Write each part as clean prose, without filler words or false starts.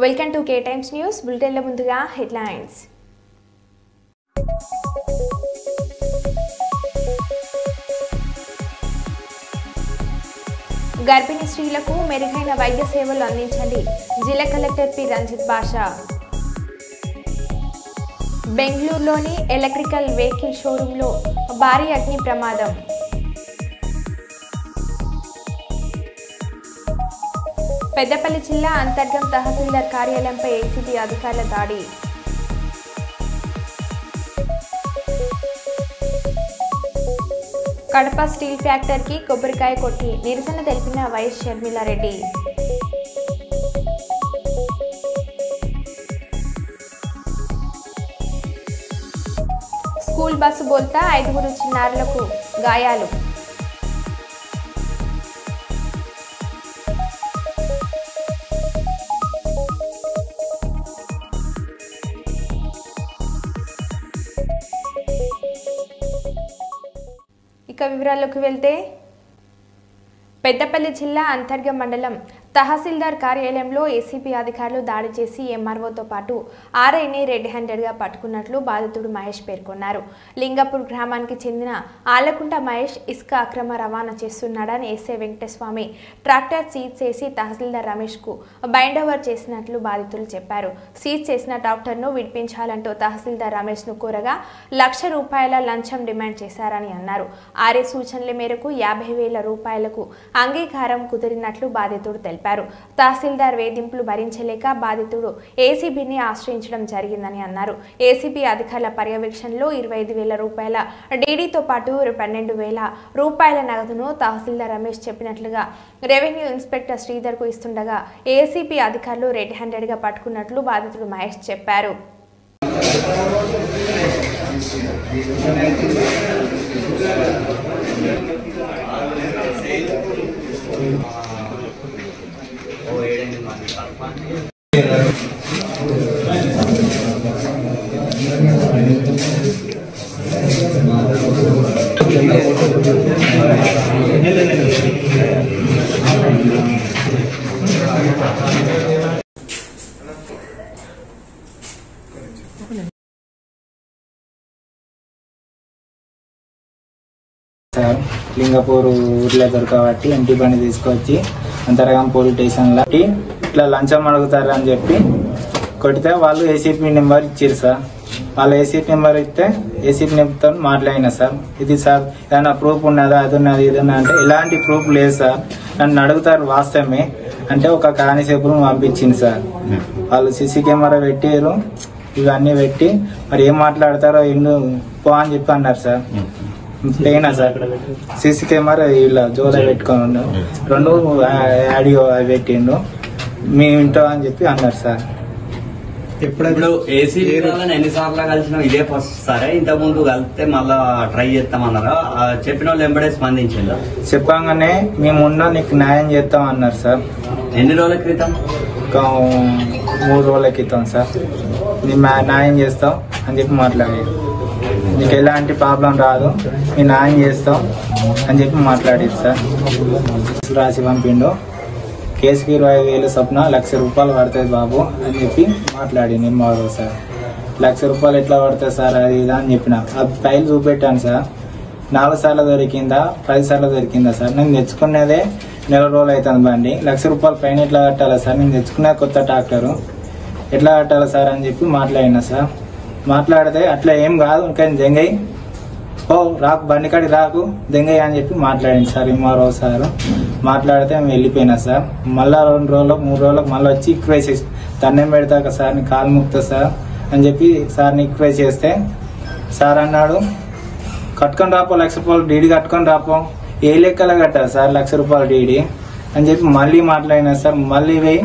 Welcome to K Times news బులెటిన్ల ముందుగా headlines. గర్భిణీ స్త్రీలకు మెరుగైన వైద్య సేవలు అందించండి జిల్లా కలెక్టర్ పి రంజిత్ బాషా. బెంగళూరులోని ఎలక్ట్రికల్ వెహికల్ షోరూంలో భారీ అగ్ని ప్రమాదం. పెద్దపల్లి జిల్లా అంతర్గం తహసీల్దార్ కార్యాలయంపై ఏసీబీ అధికారుల దాడి. కడప స్టీల్ ఫ్యాక్టరీకి కొబ్బరికాయ కొట్టి నిరసన తెలిపిన వైఎస్ షర్మిలారెడ్డి. స్కూల్ బస్సు బోల్తా 5 చిన్నారులకు గాయాలు. ఇక వివరాల్లోకి వెళ్తే పెద్దపల్లి జిల్లా అంతర్గం మండలం తహసీల్దార్ కార్యాలయంలో ఏసీబీ అధికారులు దాడి చేసి ఎంఆర్ఓతో పాటు ఆర్ఐని రెడ్ హ్యాండెడ్గా పట్టుకున్నట్లు బాధితుడు మహేష్ పేర్కొన్నారు. లింగపూర్ గ్రామానికి చెందిన ఆలకుంట మహేష్ ఇసుక అక్రమ రవాణా చేస్తున్నాడని ఎస్ఐ వెంకటస్వామి ట్రాక్టర్ సీజ్ చేసి తహసీల్దార్ రమేష్కు బైండ్ ఓవర్ చేసినట్లు బాధితులు చెప్పారు. సీజ్ చేసిన ట్రాక్టర్ను విడిపించాలంటూ తహసీల్దార్ రమేష్ను కోరగా ₹1,00,000 లంచం డిమాండ్ చేశారని అన్నారు. ఆర్ఐ సూచనల మేరకు 50,000 రూపాయలకు అంగీకారం కుదిరినట్లు బాధితుడు తెలిపారు. తహసీల్దార్ వేధింపులు భరించలేక బాధితుడు ఏసీబీని ఆశ్రయించడం జరిగిందని అన్నారు. ఏసీబీ అధికారుల పర్యవేక్షణలో 25,000 రూపాయల డీడీతో పాటు 12,000 రూపాయల నగదును తహసీల్దార్ రమేష్ చెప్పినట్లుగా రెవెన్యూ ఇన్స్పెక్టర్ శ్రీధర్కు ఇస్తుండగా ఏసీబీ అధికారులు రెడ్ హ్యాండెడ్గా పట్టుకున్నట్లు బాధితుడు మహేష్ చెప్పారు. లింగపూర్ ఊర్లో దొరకబట్టి ఎంటీ బండి తీసుకొచ్చి అంతర్గం పోలీస్ స్టేషన్లో ఇట్లా లంచం అడుగుతారు అని చెప్పి కొడితే వాళ్ళు ఏసీపీ నెంబర్ ఇచ్చారు సార్. వాళ్ళు ఏసీపీ నెంబర్ ఇస్తే ఏసీపీ నెంబర్తో మాట్లాడినా సార్. ఇది సార్ ఏదైనా ప్రూఫ్ ఉన్నదా అది ఉన్నది ఏదన్నా అంటే ఎలాంటి ప్రూఫ్ లేదు సార్. నన్ను అడుగుతారు వాస్తవమే అంటే ఒక కానిసేపులు పంపించింది సార్. వాళ్ళు సీసీ కెమెరా పెట్టారు, ఇవన్నీ పెట్టి మరి ఏం మాట్లాడతారో ఇల్లు పో అని చెప్పి అన్నారు సార్. పోయినా సార్ సీసీ కెమెరా ఇలా జోలో పెట్టుకొని 2 ఆడియో అవి పెట్టిండు మీ ఇంటో అని చెప్పి అన్నారు సార్. ఇప్పుడు ఏసీబీ ఎన్నిసార్లు కలిసినా ఇదే ఫస్ట్ సరే ఇంతకు ముందు కలిస్తే మళ్ళా ట్రై చేస్తామన్నారా? చెప్పిన వాళ్ళు ఎంబడే స్పందించిందా? చెప్పగానే మేమున్నా నీకు న్యాయం చేస్తాం అన్నారు సార్. ఎన్ని రోజుల క్రితం? 3 రోజుల క్రితం సార్. నీ న్యాయం చేస్తాం అని చెప్పి మాట్లాడారు. నీకు ఎలాంటి ప్రాబ్లం రాదు, మీ న్యాయం చేస్తాం అని చెప్పి మాట్లాడారు సార్. రాసి పంపిండు. కేసుకి 25,000 చొప్పున ₹1,00,000 పడుతుంది బాబు అని చెప్పి మాట్లాడి నిర్మాడు సార్. ₹1,00,000 ఎట్లా పడుతుంది సార్ అది ఇది అని చెప్పిన. ఆ ఫైల్ చూపెట్టాను సార్. 4 సార్లు దొరికిందా 10 సార్లు దొరికిందా సార్? నేను తెచ్చుకునేదే 1 రోజులు అవుతుంది బండి. ₹1,00,000 పైన ఎట్లా కట్టాలా సార్? నేను తెచ్చుకునే కొత్త ట్రాక్టరు ఎట్లా కట్టాలా సార్ అని చెప్పి మాట్లాడినా సార్. మాట్లాడితే అట్లా ఏం కాదు ఇంకా దెంగయ్య ఓ రాకు బండి కాడికి రాకు దెంగయ్య అని చెప్పి మాట్లాడింది సార్. ఎంఆర్ఓ సార్ మాట్లాడితే మేము వెళ్ళిపోయినా సార్. మళ్ళా 2 రోజులకు 3 రోజులకు మళ్ళీ వచ్చి రిక్వెస్ట్ చేసి దండం పెడతాక సార్ నీ కాలు ముక్తా సార్ అని చెప్పి సార్ని రిక్వెస్ట్ చేస్తే సార్ అన్నాడు కట్టుకొని రాపో ₹1,00,000 డీడీ కట్టుకొని రాపో. ఏ లెక్కలో కట్టాలి సార్ ₹1,00,000 డీడీ అని చెప్పి మళ్ళీ మాట్లాడినా సార్. మళ్ళీ పోయి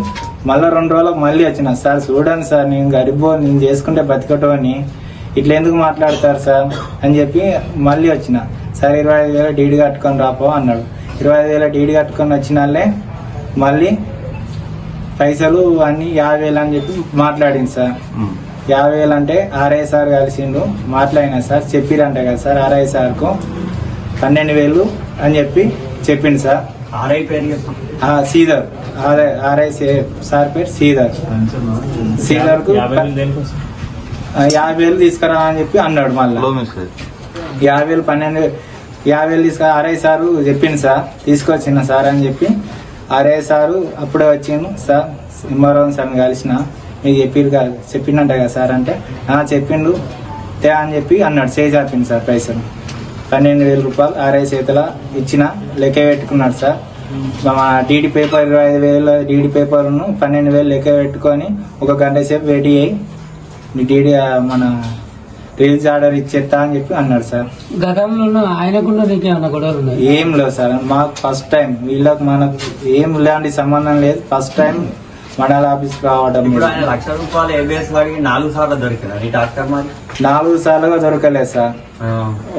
మళ్ళీ 2 రోజులకు మళ్ళీ వచ్చిన సార్. చూడండి సార్ నేను గరిబో నేను చేసుకుంటే బతికటో అని ఇట్లా ఎందుకు మాట్లాడతారు సార్ అని చెప్పి మళ్ళీ వచ్చిన సార్. 25,000 డీడీ కట్టుకొని రాపో అన్నాడు. 25,000 డీడీ కట్టుకొని వచ్చినాలే మళ్ళీ పైసలు అన్ని 50,000 అని చెప్పి మాట్లాడింది సార్. 50,000 అంటే ఆర్ఐ సార్ కలిసిండు మాట్లాడినా సార్. చెప్పిరంట కదా సార్ ఆర్ఐ సార్కు 12,000 అని చెప్పి చెప్పిండు సార్. ఆర్ఐ పేరు శ్రీధర్ ఆర్ఐ సార్ పేరు శ్రీధర్. శ్రీధర్కు 50,000 తీసుకురా అని చెప్పి అన్నాడు. మళ్ళీ 50,000 50,000 తీసుకురా ఆర్ఐ సారు చెప్పింది సార్, తీసుకొచ్చిన సార్ అని చెప్పి ఆర్ఐ సారు అప్పుడే వచ్చిండు. సార్ సింహారావు సార్ని కలిసిన, మీకు చెప్పినట్టే కదా సార్ అంటే చెప్పిండు తే అని చెప్పి అన్నాడు. చేపింది సార్ పైసలు 12,000 రూపాయలు ఆర్ఐ చేతిలో ఇచ్చిన, లెక్క పెట్టుకున్నాడు సార్. మా డీడీ పేపర్ 25,000 డీడీ పేపర్ను 12,000 లెక్క పెట్టుకొని 1 గంట సేపు వెయిట్ అయ్యి డీడీ మన రిలీజ్ ఆర్డర్ ఇచ్చేస్తా అని చెప్పి అన్నాడు సార్. గతంలో ఆయనకుండా ఏం లేదు సార్, మాకు ఫస్ట్ టైం, వీళ్ళకి మనకు ఏం ఇలాంటి సంబంధం లేదు. ఫస్ట్ టైం మండల ఆఫీస్ రావడం. 1,00,000 రూపాయలు ఏబిఎస్ వాడికి 4 సార్లు దొరికింది ఈ డాక్టర్. మరి 4 సార్లుగా దొరకలేదు సార్,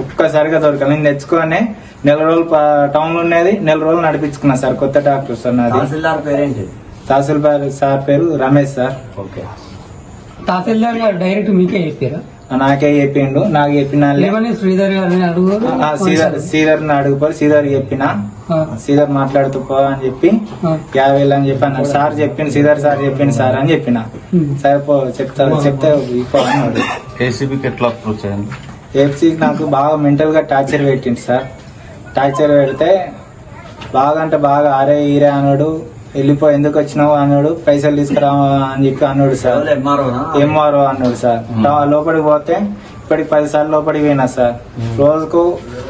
ఒక్కసారిగా దొరకలేదు. నేను తెచ్చుకొని నెల రోజులు టౌన్ లో ఉండేది, నెల రోజులు నడిపించుకున్నా సార్. కొత్త డాక్టర్ సార్. నాది తహసీల్దార్ పేరేంటి? తహసీల్దార్ సార్ పేరు రమేష్ సార్. ఓకే. తహసీల్దార్ గారు డైరెక్ట్ మీకే చెప్పారా? నాకే చెప్పిండు. నాకు చెప్పిన శ్రీధర్ గారిని అడుగు, శ్రీధర్ని అడుగుపోయి శ్రీధర్ చెప్పిన, శ్రీధర్ మాట్లాడుతూ పో అని చెప్పి 50,000 అని చెప్పి అన్నాడు. సార్ చెప్పింది, శ్రీధర్ సార్ చెప్పింది సార్ అని చెప్పిన. సరే పో చెప్తే అన్నాడు. ఏసీబీకి ఎట్లా అప్రోచ్ అయ్యింది? ఏసీకి నాకు బాగా మెంటల్ గా టార్చర్ పెట్టింది సార్. టార్చర్ పెడితే బాగా అంటే బాగా ఆరే ఈరే అన్నాడు. వెళ్ళిపో, ఎందుకు వచ్చినావు అన్నాడు. పైసలు తీసుకురా అని చెప్పి అన్నాడు సార్. ఎంఆర్ఓ అన్నాడు సార్. లోపలికి పోతే ఇప్పటికి 10 సార్లు లోపలికి పోయినా సార్. రోజుకు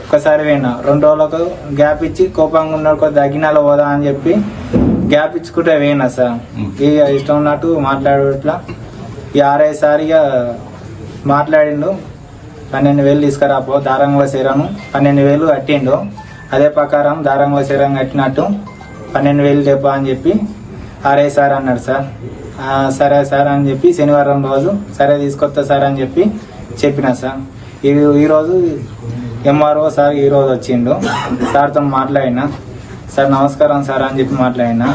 ఒకసారి పోయినా. 2 రోజులకు గ్యాప్ ఇచ్చి కోపంగా ఉన్నాడు, కొద్ది తగ్గినాలో పోదా అని చెప్పి గ్యాప్ ఇచ్చుకుంటే పోయినా సార్. ఇక ఇష్టం ఉన్నట్టు మాట్లాడు. ఇట్లా ఈ ఆర్ఐ సార్ ఇక మాట్లాడిండు. 12,000 తీసుకురాపో, దారంగా చేరాను 12,000 కట్టిండు. అదే ప్రకారం దారంగా చేరం కట్టినట్టు 12,000 చెప్పా అని చెప్పి ఆర్ఐ సార్ అన్నాడు సార్. సరే సార్ అని చెప్పి శనివారం రోజు సరే తీసుకొస్తా సార్ అని చెప్పి చెప్పిన సార్. ఈరోజు ఎంఆర్ఓ సార్ ఈరోజు వచ్చిండు. సార్తో మాట్లాడినా. సార్ నమస్కారం సార్ అని చెప్పి మాట్లాడినా.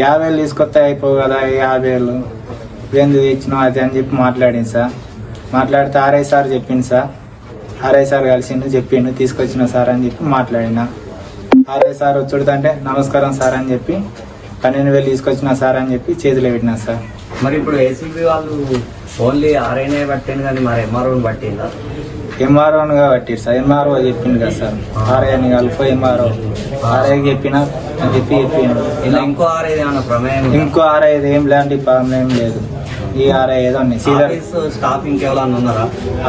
50,000 తీసుకొస్తే అయిపోవు కదా, 50,000 ఎందుకు ఇచ్చినావు అది అని చెప్పి మాట్లాడింది సార్. మాట్లాడితే ఆర్ఐ సార్ చెప్పింది సార్. ఆర్ఐ సార్ కలిసిండు, చెప్పిండు తీసుకొచ్చిన సార్ అని చెప్పి మాట్లాడినా. ఆర్ఐ సార్ వచ్చుడుతంటే నమస్కారం సార్ అని చెప్పి 12,000 తీసుకొచ్చిన సార్ అని చెప్పి చేతిలో పెట్టినా సార్. మరి ఇప్పుడు ఏసీబీ వాళ్ళు ఓన్లీ ఆర్ఐనే పట్టింది కానీ మరి ఎంఆర్ఓని పట్టిందా? ఎంఆర్ఓగా పట్టిరు సార్. ఎంఆర్ఓ చెప్పింది కదా సార్, ఆర్ఐ అని కలిపి ఎంఆర్ఓ ఆర్ఐ చెప్పిన అని చెప్పి చెప్పిండు. ఇలా ఇంకో ఆర్ఐ ఏమన్నా ప్రమేయం? ఇంకో ఆర్ఐ ఏం లాంటి ప్రమేయం లేదు. ఈ ఆర్ఐ ఏదో స్టాఫ్ ఇంకెవరన్నా ఉన్నారా?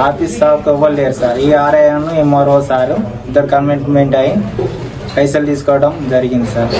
ఆఫీస్ స్టాఫ్ ఎవ్వరు లేరు సార్. ఈ ఆర్ఐ ఎంఆర్ఓ సార్ ఇద్దరు కమిట్మెంట్ అయ్యి పైసలు తీసుకోవడం జరిగింది సార్.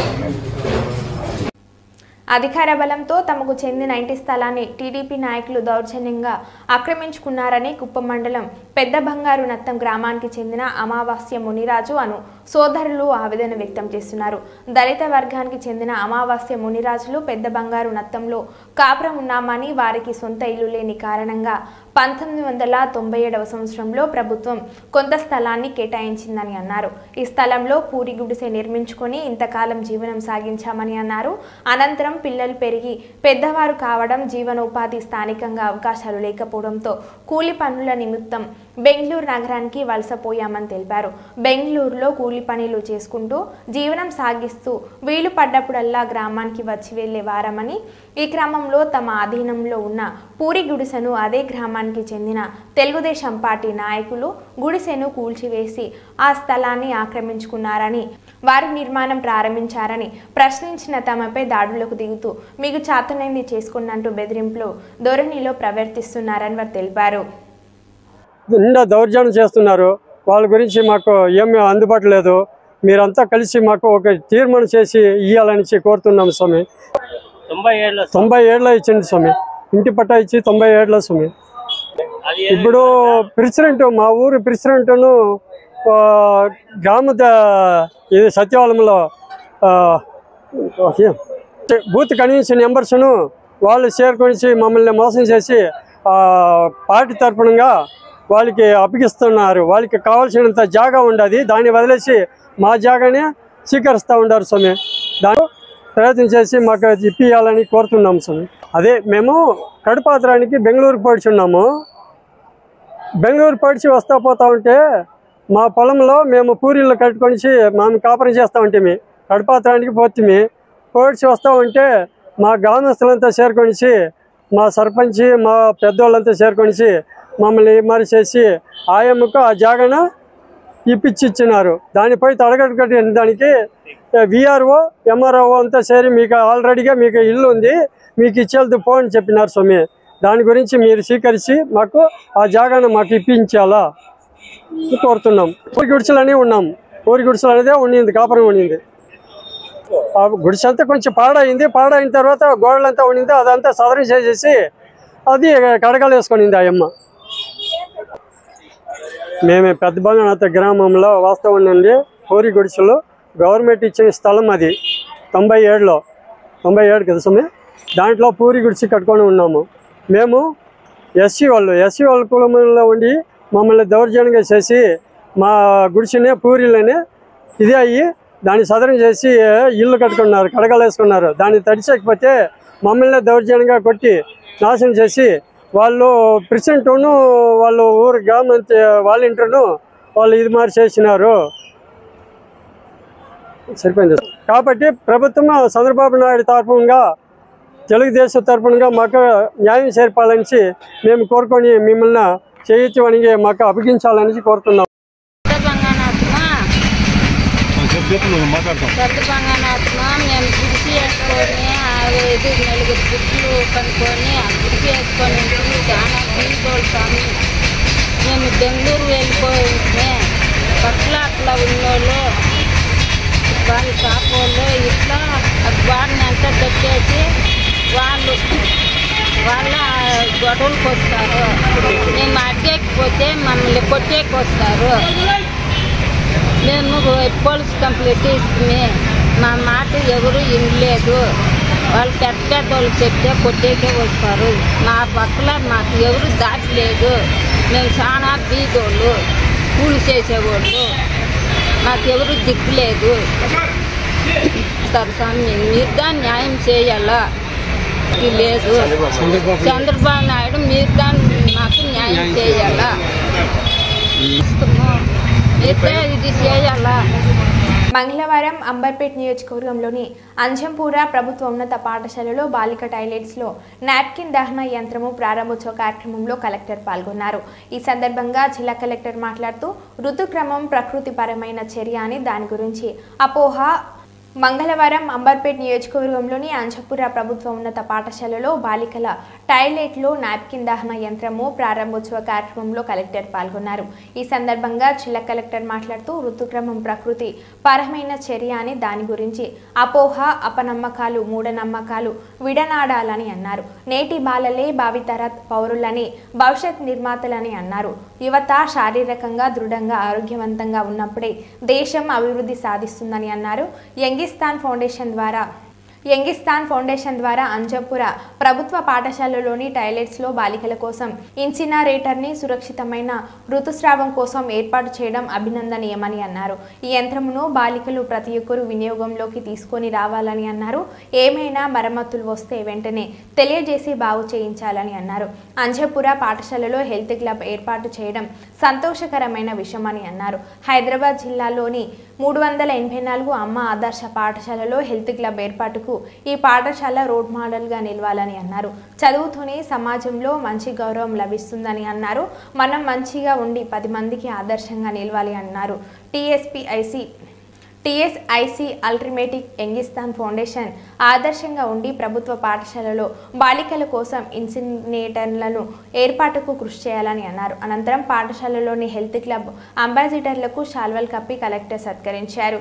అధికార బలంతో తమకు చెందిన ఇంటి స్థలాన్ని టీడీపీ నాయకులు దౌర్జన్యంగా ఆక్రమించుకున్నారని కుప్పం మండలం పెద్ద బంగారు నత్తం గ్రామానికి చెందిన అమావాస్య మునిరాజు అను సోదరులు ఆవేదన వ్యక్తం చేస్తున్నారు. దళిత వర్గానికి చెందిన అమావాస్య మునిరాజులు పెద్ద బంగారు నత్తంలో కాపురం ఉన్నామని, వారికి సొంత ఇల్లు లేని కారణంగా 1997వ సంవత్సరంలో ప్రభుత్వం కొంత స్థలాన్ని కేటాయించిందని అన్నారు. ఈ స్థలంలో పూరి గుడిసె నిర్మించుకొని ఇంతకాలం జీవనం సాగించామని అన్నారు. అనంతరం పిల్లలు పెరిగి పెద్దవారు కావడం, జీవనోపాధి స్థానికంగా అవకాశాలు లేకపోవడంతో కూలి పనుల నిమిత్తం బెంగళూరు నగరానికి వలసపోయామని తెలిపారు. బెంగళూరులో కూలి పనులు చేసుకుంటూ జీవనం సాగిస్తూ వీలు పడ్డప్పుడల్లా గ్రామానికి వచ్చి వెళ్లే వారమని, ఈ క్రమంలో తమ ఆధీనంలో ఉన్న పూరి గుడిసెను అదే గ్రామానికి చెందిన తెలుగుదేశం పార్టీ నాయకులు గుడిసెను కూల్చివేసి ఆ స్థలాన్ని ఆక్రమించుకున్నారని, వారు నిర్మాణం ప్రారంభించారని ప్రశ్నించిన తమపై దాడులకు దిగుతూ మీకు చాతనైంది చేసుకున్నట్టు బెదిరింపులు ధోరణిలో ప్రవర్తిస్తున్నారని వారు తెలిపారు. నిండా దౌర్జన్యం చేస్తున్నారు. వాళ్ళ గురించి మాకు ఏమీ అందుబాటు లేదు. మీరంతా కలిసి మాకు ఒక తీర్మానం చేసి ఇవ్వాలని కోరుతున్నాం స్వామి. 90 ఏళ్ళ ఇచ్చింది స్వామి. ఇంటి పట్టా ఇచ్చి 90 ఏళ్ళ స్వామి. ఇప్పుడు ప్రెసిడెంట్, మా ఊరు ప్రెసిడెంట్ను గ్రామ ఇది సచివాలయంలో బూత్ కన్వెన్షన్ మెంబర్స్ను వాళ్ళు చేరుకొని మమ్మల్ని మోసం చేసి పార్టీ తరఫునగా వాళ్ళకి అప్పగిస్తున్నారు. వాళ్ళకి కావాల్సినంత జాగా ఉండదు, దాన్ని వదిలేసి మా జాగానే స్వీకరిస్తూ ఉంటారు స్వామి. దాన్ని ప్రయత్నం చేసి మాకు ఇప్పియాలని కోరుతున్నాం స్వామి. అదే మేము కడపాత్రానికి బెంగళూరు పడిచున్నాము. బెంగళూరు పడిచి వస్తా పోతా ఉంటే మా పొలంలో మేము పూరీలు కట్టుకొని మేము కాపురం చేస్తూ ఉంటే కడపాత్రానికి పోతే పోడ్చి వస్తూ ఉంటే మా గ్రామస్తులంతా చేరుకొనిసి మా సర్పంచి మా పెద్దోళ్ళంతా చేరుకొనిసి మమ్మల్ని మరి చేసి ఆయమ్మకు ఆ జాగను ఇప్పించిచ్చినారు. దానిపై తడగట్టుకట్టిన దానికి విఆర్ఓ ఎంఆర్ఓ అంతా చేరి మీకు ఆల్రెడీగా మీకు ఇల్లు ఉంది, మీకు ఇచ్చేది పో అని చెప్పినారు స్వామి. దాని గురించి మీరు స్వీకరించి మాకు ఆ జాగాను మాకు ఇప్పించాలా కోరుతున్నాం. ఊరి గుడిసెలనే ఉన్నాం. ఊరి గుడిసెలు అనేదే ఉండింది, కాపురం ఉండింది. ఆ గుడిసె అంతా కొంచెం పాడైన తర్వాత గోడలంతా ఉండింది, అదంతా సదరం చేసేసి అది కడగలు వేసుకునింది ఆ అమ్మ. మేము పెద్ద బంగానాథ గ్రామంలో వాస్తవం ఉండండి. ఊరి గుడిసెలు గవర్నమెంట్ ఇచ్చిన స్థలం అది 97 కదా స్వామి. దాంట్లో పూరి గుడిసి కట్టుకొని ఉన్నాము. మేము ఎస్సీ వాళ్ళ కులంలో ఉండి మమ్మల్ని దౌర్జన్యంగా చేసి మా గుడిసినే పూరిలోనే ఇదే అయ్యి దాన్ని సదరం చేసి ఇల్లు కట్టుకున్నారు, కడగలు వేసుకున్నారు. దాన్ని తడిచకపోతే మమ్మల్ని దౌర్జన్యంగా కొట్టి నాశనం చేసి వాళ్ళు ప్రెసిడెంట్ను వాళ్ళు ఊరు గవర్నమెంట్ వాలంటీర్ను వాళ్ళు ఇది మారి చేసినారు. సరిపోయింది. కాబట్టి ప్రభుత్వం చంద్రబాబు నాయుడు తరఫుగా తెలుగుదేశం తరఫునగా మాకు న్యాయం చేర్పాలని మేము కోరుకొని మిమ్మల్ని చేయొచ్చు మాకు అప్పగించాలని కోరుతున్నాం. మేము గుడిసి వేసుకొని 5-9 గుడ్లు కనుక్కొని ఆ గుడిసి వేసుకొని చాలా బీదోళ్ళు స్వామి. మేము బెంగళూరు వెళ్ళిపోయింటే పట్ల అట్లా ఉన్నోళ్ళు వాళ్ళు కాపోళ్ళు ఇట్లా వాడిని అంతా పెట్టేసి వాళ్ళ గొడవలకు వస్తారు. మేము అడిగేకపోతే మమ్మల్ని కొట్టేకి వస్తారు. మేము పోలీస్ కంప్లైంట్ ఇస్తుంది. మా మాట ఎవరు వినలేదు. వాళ్ళు పెద్దోళ్ళు చెప్తే కొట్టేకే వస్తారు. మా పక్కల మాకు ఎవరు దాటలేదు. మేము చాలా బీదోళ్ళు, కూలి చేసేవాళ్ళు, మాకెవరు దిక్కులేదు. స్వామి మీరు దాన్ని న్యాయం చేయాలా లేదు. చంద్రబాబు నాయుడు మీరు దాన్ని మాకు న్యాయం చేయాలా, ఇది చేయాలా. మంగళవారం అంబర్పేట్ నియోజకవర్గంలోని అంజంపూర ప్రభుత్వ ఉన్నత పాఠశాలలో బాలిక టాయిలెట్స్లో నాప్కిన్ దహన యంత్రము ప్రారంభోత్సవ కార్యక్రమంలో కలెక్టర్ పాల్గొన్నారు. ఈ సందర్భంగా జిల్లా కలెక్టర్ మాట్లాడుతూ ఋతుక్రమం ప్రకృతిపరమైన చర్య అని దాని గురించి అపోహ. మంగళవారం అంబర్పేట్ నియోజకవర్గంలోని అంజంపూర ప్రభుత్వ ఉన్నత పాఠశాలలో బాలికల టాయిలెట్లో నాప్కిన్ దహన యంత్రము ప్రారంభోత్సవ కార్యక్రమంలో కలెక్టర్ పాల్గొన్నారు. ఈ సందర్భంగా జిల్లా కలెక్టర్ మాట్లాడుతూ ఋతుక్రమం ప్రకృతి పరమైన చర్య అని దాని గురించి అపోహ, అపనమ్మకాలు, మూఢనమ్మకాలు విడనాడాలని అన్నారు. నేటి బాలలే భావితర పౌరులని, భవిష్యత్ నిర్మాతలని అన్నారు. యువత శారీరకంగా దృఢంగా ఆరోగ్యవంతంగా ఉన్నప్పుడే దేశం అభివృద్ధి సాధిస్తుందని అన్నారు. యంగిస్తాన్ ఫౌండేషన్ ద్వారా అంజంపుర ప్రభుత్వ పాఠశాలలోని టాయిలెట్స్లో బాలికల కోసం ఇన్సినరేటర్ని సురక్షితమైన ఋతుస్రావం కోసం ఏర్పాటు చేయడం అభినందనీయమని అన్నారు. ఈ యంత్రమును బాలికలు ప్రతి ఒక్కరూ వినియోగంలోకి తీసుకొని రావాలని అన్నారు. ఏమైనా మరమ్మతులు వస్తే వెంటనే తెలియజేసి బాగు చేయించాలని అన్నారు. అంజంపుర పాఠశాలలో హెల్త్ క్లబ్ ఏర్పాటు చేయడం సంతోషకరమైన విషయమని అన్నారు. హైదరాబాద్ జిల్లాలోని 384 అమ్మ ఆదర్శ పాఠశాలలో హెల్త్ క్లబ్ ఏర్పాటుకు ఈ పాఠశాల రోడ్ మోడల్గా నిలవాలని అన్నారు. చదువుతూనే సమాజంలో మంచి గౌరవం లభిస్తుందని అన్నారు. మనం మంచిగా ఉండి 10 మందికి ఆదర్శంగా నిలవాలి అన్నారు. టీఎస్ఐసి అల్టిమేటిక్ యంగిస్తాన్ ఫౌండేషన్ ఆదర్శంగా ఉండి ప్రభుత్వ పాఠశాలలో బాలికల కోసం ఇన్సినేటర్లను ఏర్పాటుకు కృషి చేయాలని అన్నారు. అనంతరం పాఠశాలలోని హెల్త్ క్లబ్ అంబాసిడర్లకు శాల్వల్ కప్పి కలెక్టర్ సత్కరించారు.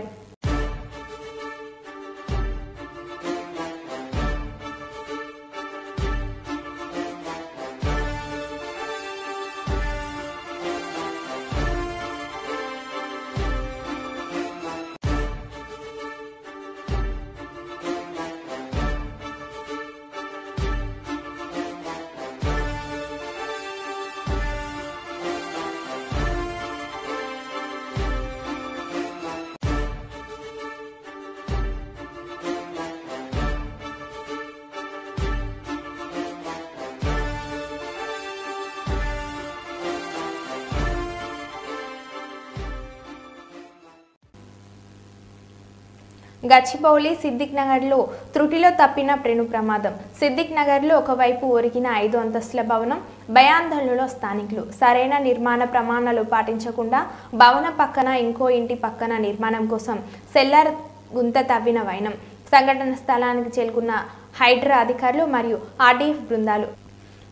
గచ్చిబౌలి సిద్దిక్ నగర్లో త్రుటిలో తప్పిన ప్రేణు ప్రమాదం. సిద్దిక్ నగర్లో ఒకవైపు ఒరిగిన 5 అంతస్తుల భవనం భయాందోళనలో స్థానికులు. సరైన నిర్మాణ ప్రమాణాలు పాటించకుండా భవనం పక్కన ఇంకో ఇంటి పక్కన నిర్మాణం కోసం సెల్లార్ గుంత తవ్విన వైనం. సంఘటన స్థలానికి చేరుకున్న హైడ్రా అధికారులు మరియు ఆర్డీఎఫ్ బృందాలు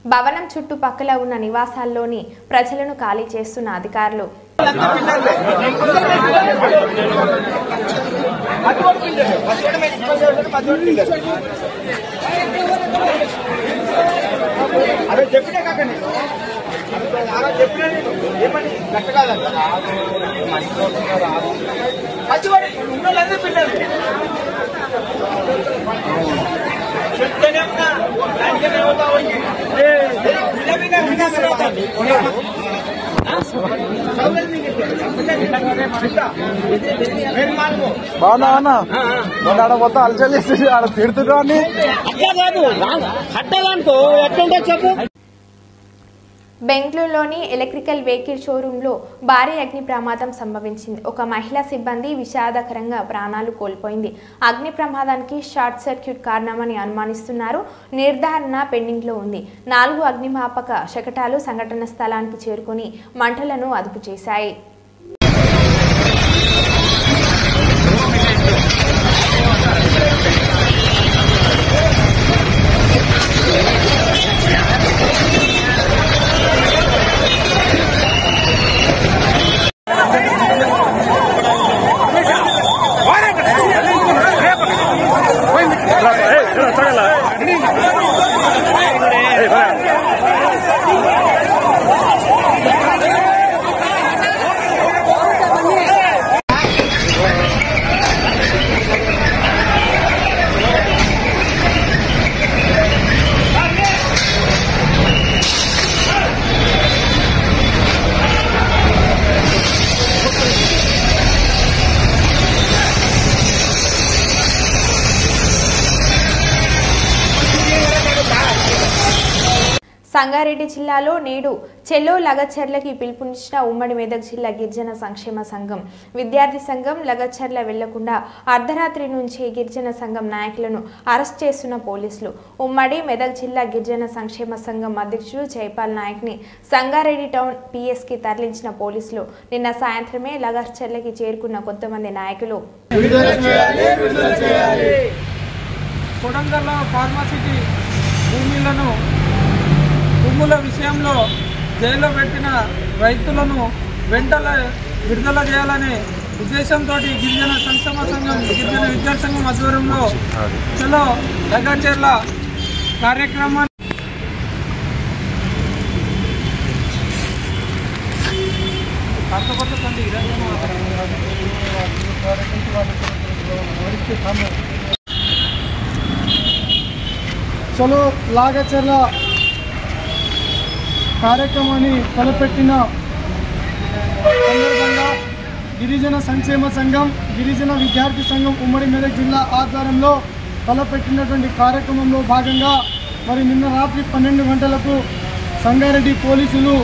భవనం చుట్టుపక్కల ఉన్న నివాసాల్లోని ప్రజలను ఖాళీ చేస్తున్న అధికారులు బాగున్నా ఆడ మొత్తం అలచల్ చేసి ఆడ తిడుతున్నాను. బెంగళూరులోని ఎలక్ట్రికల్ వెహికల్ షోరూంలో భారీ అగ్ని ప్రమాదం సంభవించింది. ఒక మహిళా సిబ్బంది విషాదకరంగా ప్రాణాలు కోల్పోయింది. అగ్ని ప్రమాదానికి షార్ట్ సర్క్యూట్ కారణమని అనుమానిస్తున్నారు. నిర్ధారణ పెండింగ్లో ఉంది. 4 అగ్నిమాపక శకటాలు సంఘటన స్థలానికి చేరుకుని మంటలను అదుపు చేశాయి. సంగారెడ్డి జిల్లాలో నేడు చెల్లో లగచర్లకి పిలుపునిచ్చిన ఉమ్మడి మెదక్ జిల్లా గిరిజన సంక్షేమ సంఘం. విద్యార్థి సంఘం లగచర్ల వెళ్లకుండా అర్ధరాత్రి నుంచే గిరిజన సంఘం నాయకులను అరెస్ట్ చేస్తున్న పోలీసులు. ఉమ్మడి మెదక్ జిల్లా గిరిజన సంక్షేమ సంఘం అధ్యక్షుడు జైపాల్ నాయక్ని సంగారెడ్డి టౌన్ పిఎస్కి తరలించిన పోలీసులు నిన్న సాయంత్రమే లగచర్లకి చేరుకున్న కొంతమంది నాయకులు కొడంగల్ ఫార్మాసిటీ భూముల విషయంలో జైల్లో పెట్టిన రైతులను వెంటనే విడుదల చేయాలనే ఉద్దేశంతో గిరిజన సంక్షేమ సంఘం గిరిజన విద్యార్థి సంఘం ఆధ్వర్యంలో చలో లగచర్ల కార్యక్రమాన్ని చలో లగచర్ల కార్యక్రమాన్ని తలపెట్టిన సందర్భంగా గిరిజన సంక్షేమ సంఘం గిరిజన విద్యార్థి సంఘం ఉమ్మడి మెదక్ జిల్లా ఆధ్వర్యంలో తలపెట్టినటువంటి కార్యక్రమంలో భాగంగా మరి నిన్న రాత్రి 12 గంటలకు సంగారెడ్డి పోలీసులు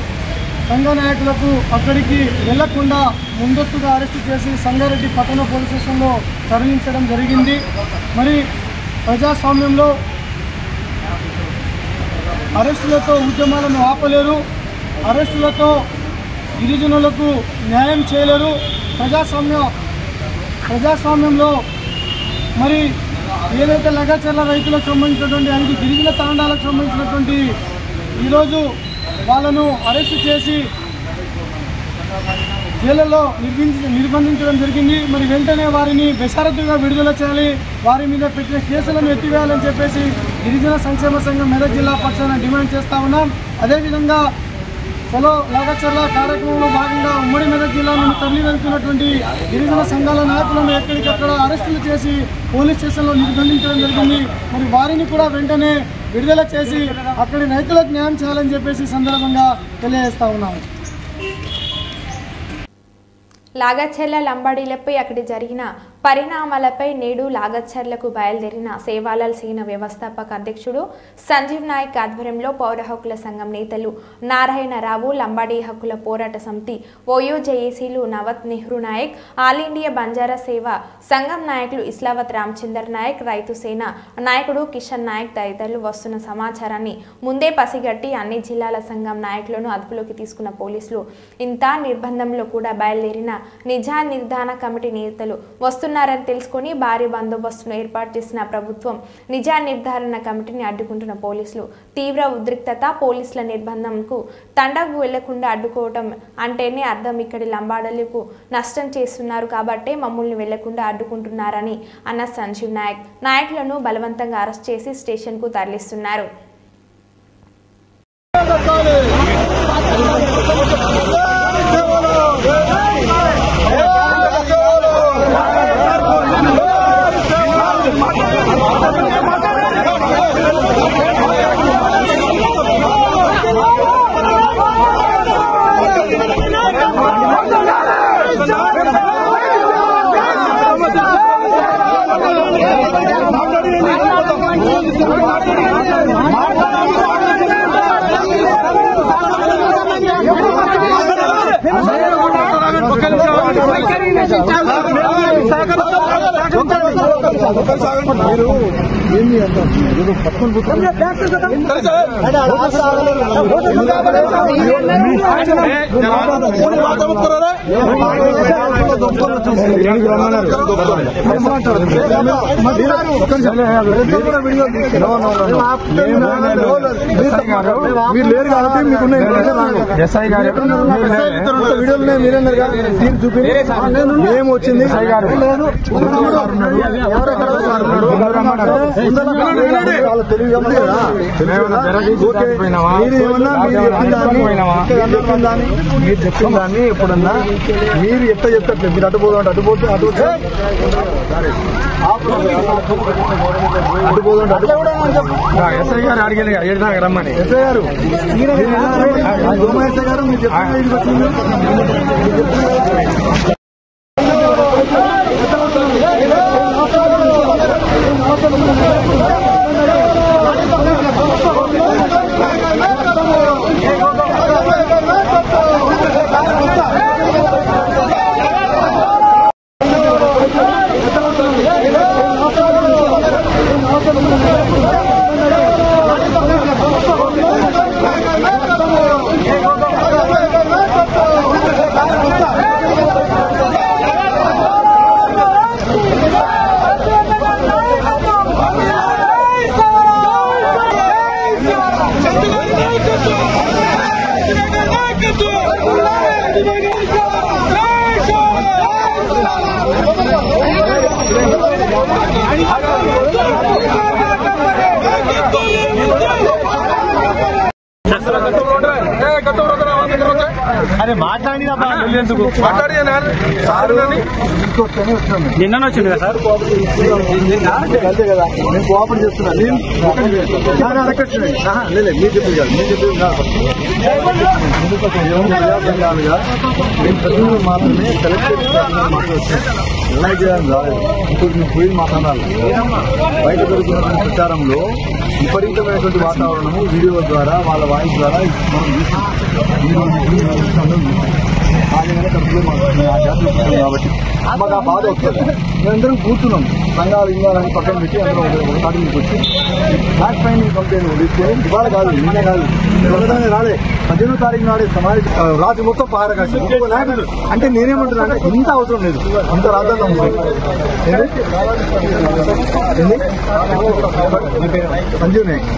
సంఘ నాయకులకు అక్కడికి వెళ్లకుండా ముందస్తుగా అరెస్టు చేసి సంగారెడ్డి పట్టణ పోలీస్ స్టేషన్లో తరలించడం జరిగింది. మరి ప్రజాస్వామ్యంలో అరెస్టులతో ఉద్యమాలను ఆపలేరు, అరెస్టులతో గిరిజనులకు న్యాయం చేయలేరు. ప్రజాస్వామ్యంలో మరి ఏదైతే లగచర్ల రైతులకు సంబంధించినటువంటి 5 గిరిజన తాండాలకు సంబంధించినటువంటి ఈరోజు వాళ్ళను అరెస్టు చేసి జైలులో నిర్బంధించడం జరిగింది. మరి వెంటనే వారిని బెషరతుగా విడుదల చేయాలి, వారి మీద పెట్టిన కేసులను ఎత్తివేయాలని చెప్పేసి గిరిజన సంక్షేమ సంఘం మెదక్ జిల్లా పక్షాన డిమాండ్ చేస్తా ఉన్నాం. అదేవిధంగా చలో లగచర్ల కార్యక్రమంలో భాగంగా ఉమ్మడి మెదక్ జిల్లా నుండి తరలి వెళ్తున్నటువంటి గిరిజన సంఘాల నాయకులను ఎక్కడికక్కడ అరెస్టులు చేసి పోలీస్ స్టేషన్లో నిర్బంధించడం జరిగింది. మరి వారిని కూడా వెంటనే విడుదల చేసి అక్కడి రైతులకు న్యాయం చేయాలని చెప్పేసి సందర్భంగా తెలియజేస్తా ఉన్నాము. లాగచెర్ల లంబాడీలపై అక్కడ జరిగిన పరిణామాలపై నేడు లాగచ్చర్లకు బయలుదేరిన సేవాలాల్ సేన వ్యవస్థాపక అధ్యక్షుడు సంజీవ్ నాయక్ ఆధ్వర్యంలో పౌర హక్కుల సంఘం నేతలు నారాయణరావు, లంబాడీ హక్కుల పోరాట సమితి, OU జేఏసీలు నవత్ Nehru Naik, all India Banjara సేవ సంఘం నాయకులు ఇస్లావత్ రామచందర్ నాయక్, రైతు సేన నాయకుడు కిషన్ నాయక్ తదితరులు వస్తున్న సమాచారాన్ని ముందే పసిగట్టి అన్ని జిల్లాల సంఘం నాయకులను అదుపులోకి తీసుకున్న పోలీసులు ఇంత నిర్బంధంలో కూడా బయలుదేరిన నిజా నిర్ధారణ కమిటీ నేతలు వస్తున్నారని తెలుసుకుని భారీ బందోబస్తును ఏర్పాటు చేసిన ప్రభుత్వం నిజా నిర్ధారణ కమిటీని అడ్డుకుంటున్న పోలీసులు తీవ్ర ఉద్రిక్తత. పోలీసుల నిర్బంధంకు తండాకు వెళ్లకుండా అడ్డుకోవటం అంటేనే అర్థం ఇక్కడి లంబాడలకు నష్టం చేస్తున్నారు కాబట్టే మమ్మల్ని వెళ్లకుండా అడ్డుకుంటున్నారని అన్న సంజీవ్ నాయక్ నాయకులను బలవంతంగా అరెస్ట్ చేసి స్టేషన్కు తరలిస్తున్నారు. మీరు లేరు కాబట్టి మీకున్న ఎస్ఐ గారు వీడియోలు మీరన్నారు కదా తీర్పు చూపి ఏం వచ్చింది మీరు చెప్పిన దాన్ని ఎప్పుడన్నా మీరు ఎట్లా చెప్తారు మీరు అడ్డుపోదంటే అడ్డుపోతే ఎస్ఐ గారు అడిగేది ఏడు రమ్మని ఎస్ఐ గారు ఎస్ఐ గారు మీరు చెప్పిన అరే మాట్లాడి నిన్న వచ్చింది కదా సార్ అంతే కదా నేను కోఆపరేట్ చేస్తున్నాను నేను అడగట్లేదు మీరు చెప్పింది కాదు నేను చెప్పింది కాదుగా నేను ప్రజలు మాత్రమే సెలెక్ట్ ఎలా చేయాలని రాలేదు ఇప్పుడు నేను పోయి మాట్లాడాలి బయట జరుగుతున్న ప్రచారంలో విపరీతమైనటువంటి వాతావరణము వీడియో ద్వారా వాళ్ళ వాయిస్ ద్వారా మనం ఆగగానే కడుపులో కాబట్టి మాకు ఆ బాధ వస్తుంది మేమందరం కూర్చున్నాం సంఘాలు ఇంగాలని పక్కన పెట్టి అందరం ఒక తాటి మీకు వచ్చి బ్లాక్ ఫైనింగ్ కంప్లైంట్ తీసుకొని ఇవాళ కాదు నిన్న కాదు ఒకదాన్ని రాలే 18వ తారీఖు నాడే సమావేశం రాత్రి మొత్తం పారగాసి నాయకుడు అంటే నేనేమంటున్నా అంటే ఇంత అవసరం లేదు అంత రాజ్యాంగం సంజీవ్ నాయక్.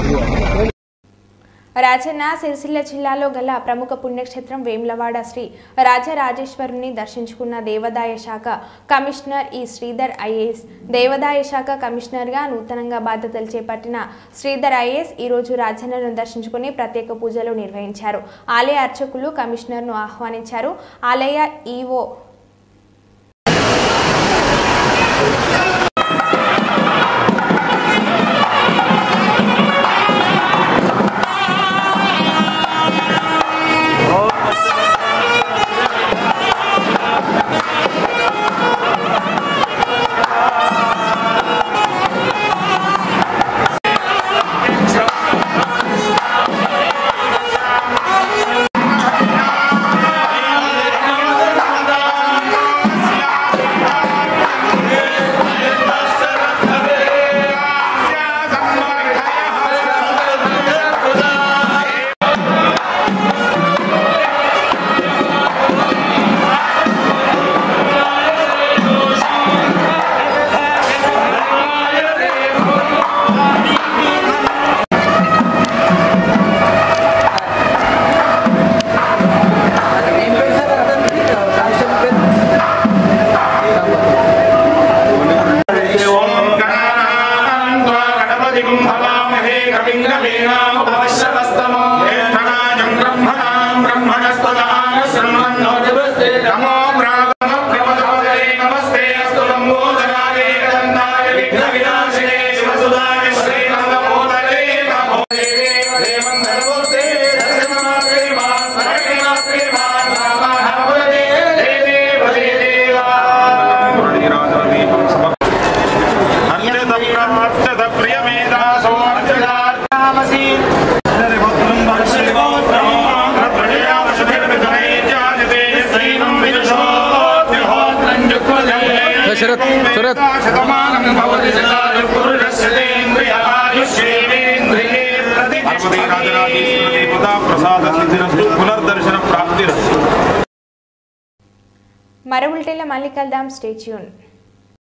రాజన్న సిరిసిల్ల జిల్లాలో గల ప్రముఖ పుణ్యక్షేత్రం వేములవాడ శ్రీ రాజరాజేశ్వరుని దర్శించుకున్న దేవాదాయ శాఖ కమిషనర్ ఈ శ్రీధర్ ఐఏఎస్. దేవాదాయ శాఖ కమిషనర్గా నూతనంగా బాధ్యతలు చేపట్టిన శ్రీధర్ ఐఏఎస్ ఈరోజు రాజన్నను దర్శించుకుని ప్రత్యేక పూజలు నిర్వహించారు. ఆలయ అర్చకులు కమిషనర్ను ఆహ్వానించారు. ఆలయ ఈవో మరో బులెటిన్లో మళ్ళీ కలుద్దాం. Stay tune.